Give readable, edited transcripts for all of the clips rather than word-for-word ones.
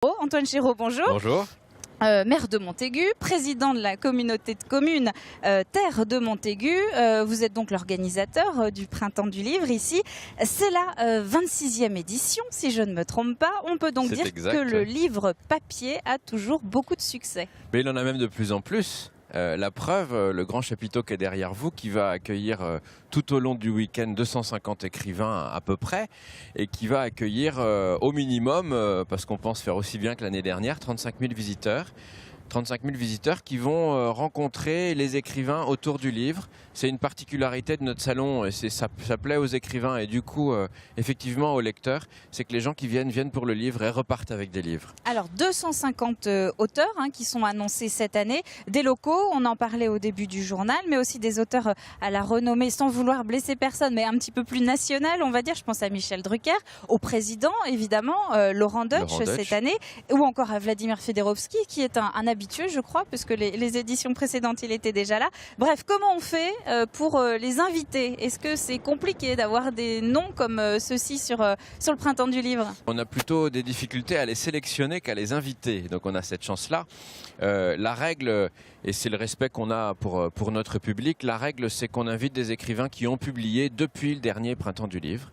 Antoine Chéreau, bonjour. Bonjour. Maire de Montaigu, président de la communauté de communes Terre de Montaigu. Vous êtes donc l'organisateur du Printemps du Livre ici. C'est la 26e édition, si je ne me trompe pas. On peut donc dire que le livre papier a toujours beaucoup de succès. Mais il en a même de plus en plus. La preuve, le grand chapiteau qui est derrière vous, qui va accueillir tout au long du week-end 250 écrivains à peu près, et qui va accueillir au minimum, parce qu'on pense faire aussi bien que l'année dernière, 35 000 visiteurs. 35 000 visiteurs qui vont rencontrer les écrivains autour du livre. C'est une particularité de notre salon, et ça plaît aux écrivains et du coup effectivement aux lecteurs, c'est que les gens qui viennent pour le livre et repartent avec des livres. Alors 250 auteurs qui sont annoncés cette année, des locaux, on en parlait au début du journal, mais aussi des auteurs à la renommée, sans vouloir blesser personne, mais un petit peu plus national, on va dire. Je pense à Michel Drucker, au président évidemment, Laurent Deutsch cette année, ou encore à Vladimir Fedorovski qui est un habitué, je crois, puisque les éditions précédentes il était déjà là. Bref, comment on fait pour les inviter? Est-ce que c'est compliqué d'avoir des noms comme ceux-ci sur le Printemps du Livre? On a plutôt des difficultés à les sélectionner qu'à les inviter, donc on a cette chance-là. La règle, et c'est le respect qu'on a pour notre public, la règle c'est qu'on invite des écrivains qui ont publié depuis le dernier Printemps du Livre,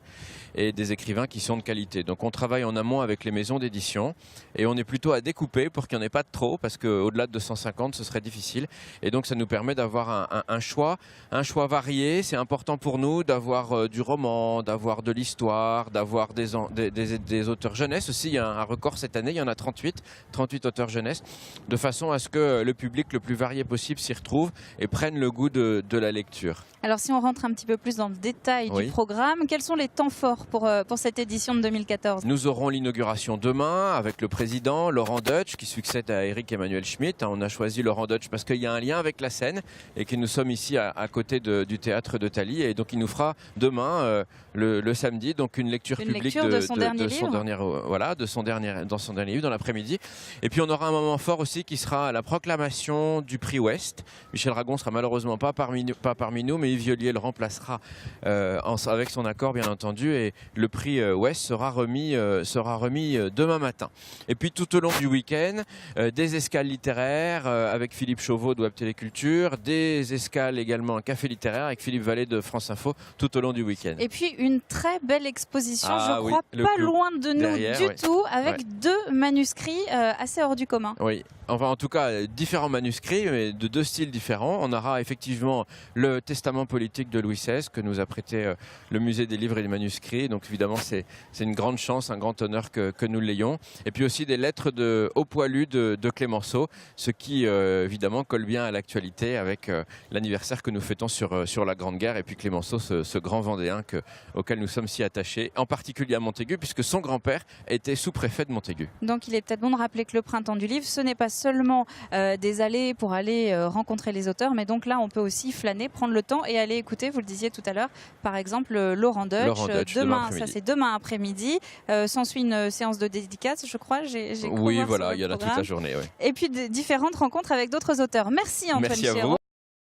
et des écrivains qui sont de qualité. Donc on travaille en amont avec les maisons d'édition et on est plutôt à découper pour qu'il n'y en ait pas de trop, parce qu'au-delà de 250 ce serait difficile, et donc ça nous permet d'avoir un choix varié. C'est important pour nous d'avoir du roman, d'avoir de l'histoire, d'avoir des auteurs jeunesse aussi. Il y a un record cette année, il y en a 38 auteurs jeunesse, de façon à ce que le public le plus varié possible s'y retrouve et prenne le goût de la lecture. Alors si on rentre un petit peu plus dans le détail du programme, quels sont les temps forts pour cette édition de 2014? Nous aurons l'inauguration demain avec le président Laurent Deutsch qui succède à Éric Emmanuel Schmitt. On a choisi Laurent Deutsch parce qu'il y a un lien avec la Seine et que nous sommes ici à côté du théâtre de Thaly, et donc il nous fera demain le samedi donc une lecture publique de son dernier livre dans l'après-midi. Et puis on aura un moment fort aussi qui sera la proclamation du prix Ouest. Michel Ragon sera malheureusement pas parmi nous, mais Yves Violier le remplacera avec son accord bien entendu, et le prix Ouest sera remis demain matin. Et puis tout au long du week-end, des escales littéraires avec Philippe Chauveau de Web Téléculture, des escales également un café littéraire avec Philippe Vallée de France Info tout au long du week-end. Et puis une très belle exposition, je crois, pas loin de nous du tout, avec deux manuscrits assez hors du commun. Oui, enfin en tout cas différents manuscrits, mais de deux styles différents. On aura effectivement le testament politique de Louis XVI que nous a prêté le musée des livres et des manuscrits. Donc évidemment c'est une grande chance, un grand honneur que nous l'ayons. Et puis aussi des lettres de haut poilu de Clémenceau, ce qui évidemment colle bien à l'actualité avec l'anniversaire que nous fêtons sur la Grande Guerre, et puis Clémenceau, ce grand Vendéen auquel nous sommes si attachés, en particulier à Montaigu, puisque son grand-père était sous-préfet de Montaigu. Donc il est peut-être bon de rappeler que le Printemps du Livre, ce n'est pas seulement des allées pour aller rencontrer les auteurs, mais donc là on peut aussi flâner, prendre le temps et aller écouter, vous le disiez tout à l'heure, par exemple Laurent Deutsch, demain, ça c'est demain après-midi. S'ensuit une séance de dédicace, je crois. Oui, voilà, il y en a toute la journée. Et puis différentes rencontres avec d'autres auteurs. Merci Antoine Chéreau.